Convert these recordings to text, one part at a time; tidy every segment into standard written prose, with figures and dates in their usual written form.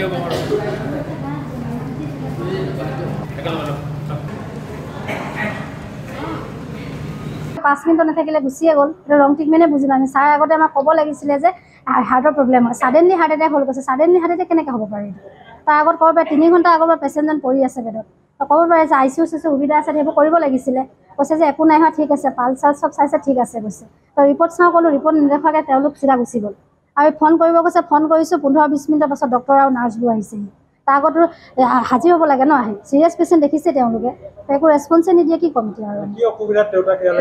5 minute নাথাকিলে গুচিয়ে গ'ল। ৰং ট্ৰিটমেণ্টে বুজি পাম। ছাৰ আগতে আমাক ক'ব লাগিছিলে যে হাৰ্টৰ প্ৰব্লেম হয়, ছাডেনলি হাৰ্ট এটেক হ'ল কৈছে। ছাডেনলি হাৰ্ট এটেক কেনেকৈ হ'ব পাৰে? তাৰ আগত ক'ব পাৰে 3 ঘণ্টা আগৰ পৰা পেচেণ্টজন পৰি আছে বেডত, ক'ব পাৰে যে ICU সুবিধা আছে, সেইবোৰ কৰিব লাগিছিলে। কৈছে যে একো নাই হোৱা, ঠিক আছে, পালছ চালছ চব চাইছে, ঠিক আছে কৈছে। তো ৰিপৰ্ট চাওঁ ক'লোঁ, ৰিপৰ্ট নেদেখুৱাকৈ তেওঁলোক চিধা গুচি গ'ল। আৰু ফোন কৰিব কৈছে, ফোন কৰিছোঁ, 15-20 মিনিটৰ পাছত ডক্টৰ আৰু নাৰ্ছবোৰ আহিছেহি। তাৰ আগতো হাজিৰ হ'ব লাগে ন, আহি চিৰিয়াছ পেচেণ্ট দেখিছে তেওঁলোকে, একো ৰেছপন্সে নিদিয়ে। কি ক'ম এতিয়া আৰু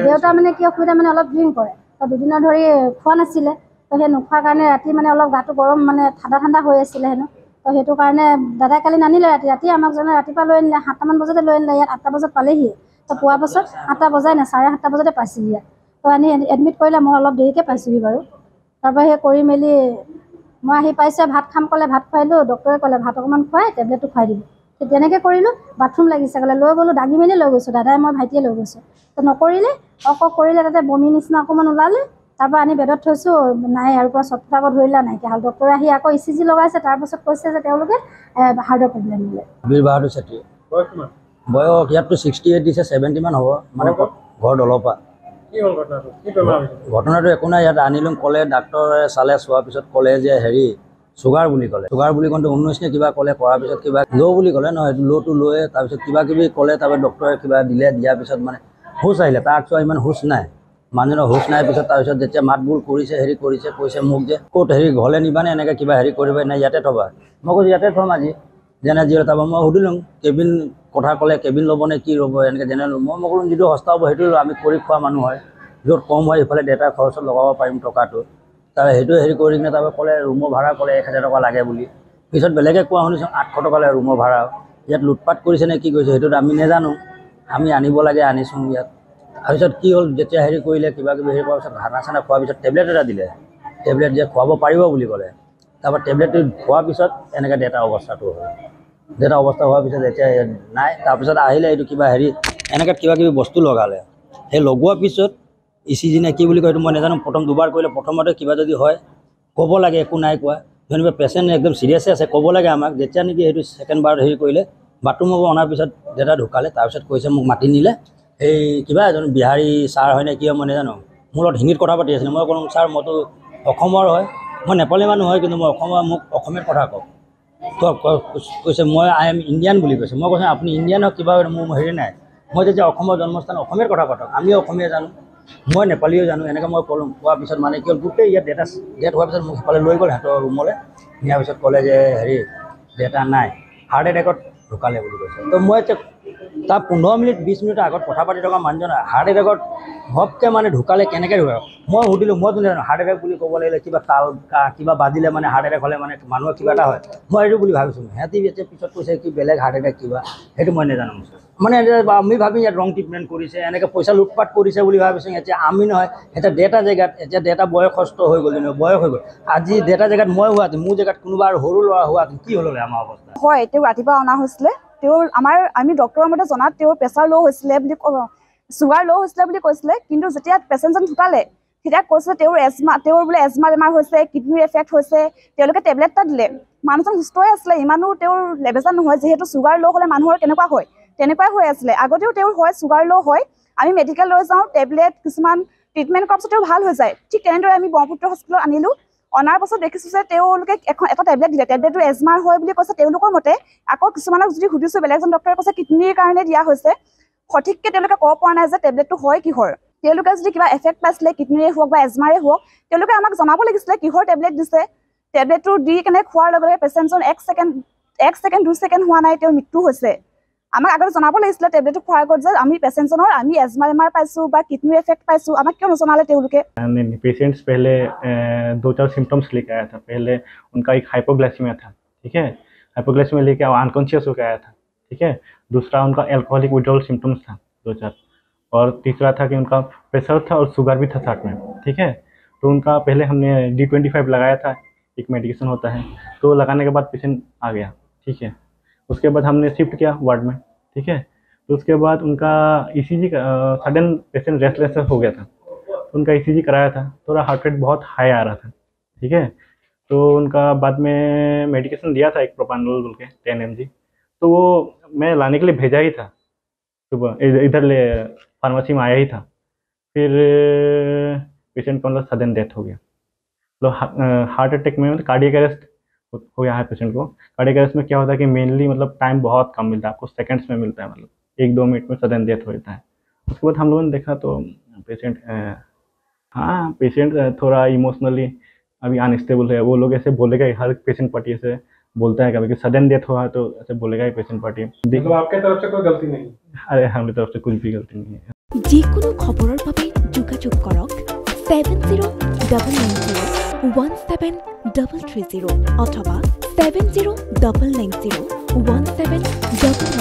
দেউতা মানে কি অসুবিধা মানে অলপ ড্ৰিংক কৰে, তো 2 দিনৰ ধৰি খোৱা নাছিলে। তো সেই নোখোৱাৰ কাৰণে ৰাতি মানে অলপ গাটো গৰম, মানে ঠাণ্ডা হৈ আছিলে হেনো। তো সেইটো কাৰণে দাদাই কালি নানিলে, ৰাতি আমাক জনে ৰাতিপুৱা লৈ আনিলে, 7টামান বজাতে লৈ আনিলে। ইয়াত 8টা বজাত পালেহি। তো পোৱাৰ পাছত 8টা বজাই নাই, 7:30 বজাতে পাইছেহি ইয়াত। তো আনি এডমিট কৰিলে, মই অলপ দেৰিকৈ পাইছোঁহি বাৰু। তাৰপৰা সেই কৰি মেলি মই আহি পাইছোঁ, ভাত খাম ক'লে, ভাত খুৱাইলোঁ। ডক্টৰে ক'লে ভাত অকণমান খুৱাই টেবলেটটো খুৱাই দিব। তেনেকৈ কৰিলোঁ। বাথৰুম লাগিছে ক'লে, লৈ গ'লোঁ, দাঙি মেলি লৈ গৈছোঁ, দাদাই মই ভাইটিয়ে লৈ গৈছোঁ। তো নকৰিলে, কৰিলে, তাতে বমি নিচিনা অকণমান ওলালে। তাৰপৰা আনি বেডত থৈছোঁ, নাই আৰু পৰা চটফটাব ধৰিলে, নাইকিয়া হ'ল। ডক্টৰে আহি আকৌ ECG লগাইছে, তাৰপাছত কৈছে যে তেওঁলোকে হাৰ্টৰ প্ৰব্লেম বোলে। বীৰ বাহাদুৰ চেত্ৰী বয়স ইয়াততো 68 দিছে, 70 মান হ'ব, মানে ঘৰ দলৰ পৰা। ঘটনাটো একো নাই, ইয়াত আনিলোঁ, ক'লে ডাক্তৰে চালে, চোৱাৰ পিছত ক'লে যে হেৰি চুগাৰ বুলি ক'লে। চুগাৰ বুলি কওঁতে 19 নে কিবা ক'লে, কৰাৰ পিছত কিবা ল' বুলি ক'লে, নহয় ল'টো লৈ তাৰপিছত কিবা কিবি ক'লে। তাৰপিছত ডক্টৰে কিবা দিলে, দিয়াৰ পিছত মানে হুচ আহিলে, তাৰ চোৱা ইমান হুচ নাই, মানুহজনৰ হুচ নাই। পিছত তাৰপিছত যেতিয়া মাতবোৰ কৰিছে, হেৰি কৰিছে, কৈছে মোক যে ক'ত হেৰি ঘৰলৈ নিবানে, এনেকৈ কিবা হেৰি কৰিবা, নাই ইয়াতে থবা। মই কৈছোঁ ইয়াতে থ'ম আজি, যেনে যি তাৰপৰা মই সুধিলোঁ কেবিন কথা ক'লে, কেবিন ল'বনে কি ল'ব, এনেকৈ যেনে মই ক'লোঁ যিটো সস্তা হ'ব সেইটো আমি কৰি খোৱা মানুহ হয়, য'ত কম হয় ইফালে ডেটা খৰচত লগাব পাৰিম টকাটো। তাৰ সেইটো হেৰি কৰি কিনে তাৰপৰা ক'লে ৰুমৰ ভাড়া ক'লে 1000 টকা লাগে বুলি। পিছত বেলেগে কোৱা শুনিছোঁ 800 টকা লাগে ৰুমৰ ভাড়া। ইয়াত লুটপাট কৰিছে নে কি কৰিছে সেইটোত আমি নাজানো, আমি আনিব লাগে, আনিছোঁ ইয়াত। তাৰপিছত কি হ'ল, যেতিয়া হেৰি কৰিলে কিবা কিবি হেৰি কৰাৰ পিছত খানা চানা খোৱাৰ পিছত টেবলেট এটা দিলে, টেবলেট যে খুৱাব পাৰিব বুলি ক'লে। তাৰপৰা টেবলেটটো খোৱাৰ পিছত এনেকৈ ডেটা অৱস্থাটো হ'ল। ডেটা অৱস্থা হোৱাৰ পিছত এতিয়া নাই। তাৰপিছত আহিলে এইটো কিবা হেৰি এনেকৈ কিবা কিবি বস্তু লগালে। সেই লগোৱাৰ পিছত ECG নে কি বুলি কয় এইটো মই নাজানো, প্ৰথম দুবাৰ কৰিলে, প্ৰথমতে কিবা যদি হয় ক'ব লাগে, একো নাই কোৱা। যেনিবা পেচেণ্ট একদম চিৰিয়াছে আছে, ক'ব লাগে আমাক। যেতিয়া নেকি সেইটো ছেকেণ্ড বাৰত হেৰি কৰিলে, বাথৰুমৰ পৰা অনাৰ পিছত ডেটা ঢুকালে। তাৰপিছত কৈছে মোক মাতি নিলে, এই কিবা এজন বিহাৰী ছাৰ হয় নে কি হয় মই নাজানো, মোৰ লগত হিন্দীত কথা পাতি আছিলে। মই ক'লোঁ ছাৰ মইতো অসমৰ হয়, মই নেপালী মানুহ হয়, কিন্তু মই অসমৰ, মোক অসমীয়াত কথা কওক। তো কৈছে মই আই এম ইণ্ডিয়ান বুলি কৈছে। মই কৈছোঁ আপুনি ইণ্ডিয়ান হওক কিবা মোৰ হেৰি নাই, মই যেতিয়া অসমৰ জন্মস্থান অসমীয়াত কথা পাতক, আমিও অসমীয়া জানো, মই নেপালীও জানো, এনেকৈ মই ক'লোঁ। কোৱাৰ পিছত মানে কি হ'ল, গোটেই ইয়াত ডেট হোৱাৰ পিছত মোক সিফালে লৈ গ'ল সিহঁতৰ ৰুমলৈ। নিয়াৰ পিছত ক'লে যে হেৰি ডেটা নাই, হাৰ্ট এটেকত ঢুকালে বুলি কৈছে। তো মই এতিয়া তাৰ 15 মিনিট 20 মিনিটৰ আগত কথা পাতি থকা মানুহজন হাৰ্ট এটেকত ঘপকৈ মানে ঢুকালে, কেনেকৈ ঢুকালে? মই সুধিলোঁ, মইতো নাজানো হাৰ্ট এটেক বুলি ক'ব লাগিলে কিবা তাল কিবা বাজিলে মানে হাৰ্ট এটেক হ'লে মানে মানুহৰ কিবা এটা হয়, মই এইটো বুলি ভাবিছোঁ। সিহঁতি এতিয়া পিছত কৈছে কি বেলেগ হাৰ্ট এটেক কিবা, সেইটো মই নাজানো। মানে আমি ভাবি ইয়াত ৰং ট্ৰিটমেণ্ট কৰিছে, এনেকৈ পইচা লুটপাট কৰিছে বুলি ভাবিছোঁ। এতিয়া আমি নহয়, এতিয়া ডেটা জেগাত এতিয়া ডেটা বয়সস্থ হৈ গ'ল, বয়স হৈ গ'ল। আজি ডেটা জেগাত মই হোৱাহেঁতেন, মোৰ জেগাত কোনোবা আৰু সৰু ল'ৰা হোৱাহেঁতেন কি হ'ল আমাৰ অৱস্থা হয়। তেওঁ ৰাতিপুৱা অনা হৈছিলে, আমি ডক্টৰৰ মতে জনাত তেওঁৰ প্ৰেছাৰ ল' হৈছিলে বুলি, চুগাৰ ল' হৈছিলে বুলি কৈছিলে। কিন্তু যেতিয়া পেচেণ্টজন ঢুকালে, তেতিয়া কৈছে তেওঁৰ বোলে এজমা বেমাৰ হৈছে, কিডনিৰ এফেক্ট হৈছে। তেওঁলোকে টেবলেট এটা দিলে, মানুহজন সুস্থই আছিলে, ইমানো তেওঁৰ লেবেজান নহয়। যিহেতু চুগাৰ ল' হ'লে মানুহৰ কেনেকুৱা হয়, তেনেকুৱাই হৈ আছিলে। আগতেও তেওঁৰ হয়, চুগাৰ ল' হয়, আমি মেডিকেল লৈ যাওঁ, টেবলেট কিছুমান ট্ৰিটমেণ্ট কৰাৰ পিছত তেওঁ ভাল হৈ যায়। ঠিক তেনেদৰে আমি ব্ৰহ্মপুত্ৰ হস্পিটেলত আনিলোঁ। অনাৰ পাছত দেখিছোঁ যে তেওঁলোকে এটা টেবলেট দিলে, টেবলেটটো এজমাৰ হয় বুলি কৈছে তেওঁলোকৰ মতে। আকৌ কিছুমানক যদি সুধিছোঁ, বেলেগজন ডক্টৰে কৈছে কিডনিৰ কাৰণে দিয়া হৈছে। সঠিককৈ তেওঁলোকে ক'ব পৰা নাই যে টেবলেটটো হয় কিহৰ। তেওঁলোকে যদি কিবা এফেক্ট পাইছিলে, কিডনিৰে হওক বা এজমাৰে হওক, তেওঁলোকে আমাক জনাব লাগিছিলে কিহৰ টেবলেট দিছে। টেবলেটটো দি কেনে খোৱাৰ লগে লগে পেচেণ্টজন 1 ছেকেণ্ড 2 ছেকেণ্ড হোৱা নাই, তেওঁৰ মৃত্যু হৈছে। আমাক আগতে জনাব লাগিছিলে টেবলেটটো খোৱাৰ আগত যে আমি পেচেণ্টজনৰ এজমা বেমাৰ পাইছোঁ বা কিডনিৰ এফেক্ট পাইছোঁ, আমাক কিয় নজনালে তেওঁলোকে। पेशेंट्स पहले 2-4 सिम्टम्स लेके आया था। पहले उनका एक हाइपोग्लाइसीमिया था, ठीक है, हाइपोग्लाइसीमिया लेके अनकॉन्शियस होकर आया था, ठीक है। दूसरा उनका एल्कोहलिक विड्रॉल सिम्टम्स था 2-4, और तीसरा था कि उनका प्रेशर था और शुगर भी था साथ में, ठीक है। तो उनका पहले हमने D25 लगाया था, एक मेडिकेशन होता है, तो लगाने के बाद पेशेंट आ गया, ठीक है। उसके बाद हमने शिफ्ट किया वार्ड में, ठीक है। तो उसके बाद उनका ECG सडन पेशेंट रेस्टलेस हो गया था, उनका ECG कराया था, थोड़ा हार्ट रेट बहुत हाई आ रहा था, ठीक है। तो उनका बाद में मेडिकेशन दिया था एक प्रोपानोल बोल के 10 mg, तो वो मैं लाने के लिए भेजा ही था सुबह, इधर ले फार्मेसी में आया ही था। फिर पेशेंट का मतलब सडन डेथ हो गया। तो हार्ट अटैक में मतलब कार्डियक अरेस्ट हो गया है पेशेंट को। कार्डियक अरेस्ट में क्या होता है कि मेनली मतलब टाइम बहुत कम मिलता है आपको, सेकंड्स में मिलता है, मतलब 1-2 मिनट में सडन डेथ हो जाता है। उसके बाद हम लोगों ने देखा तो पेशेंट पेशेंट थोड़ा इमोशनली अभी अनस्टेबल है। वो लोग ऐसे बोलेगा, हर पेशेंट पार्टी ऐसे बोलता है कभी कि सडन डेथ हुआ तो ऐसे बोलेगा ही पेशेंट पार्टी। मतलब आपके तरफ से कोई गलती नहीं? अरे हमारी तरफ से कुछ भी गलती नहीं है। যিকোনো খবৰৰ বাবে যোগাযোগ কৰক 7099017330 অথবা 7099017900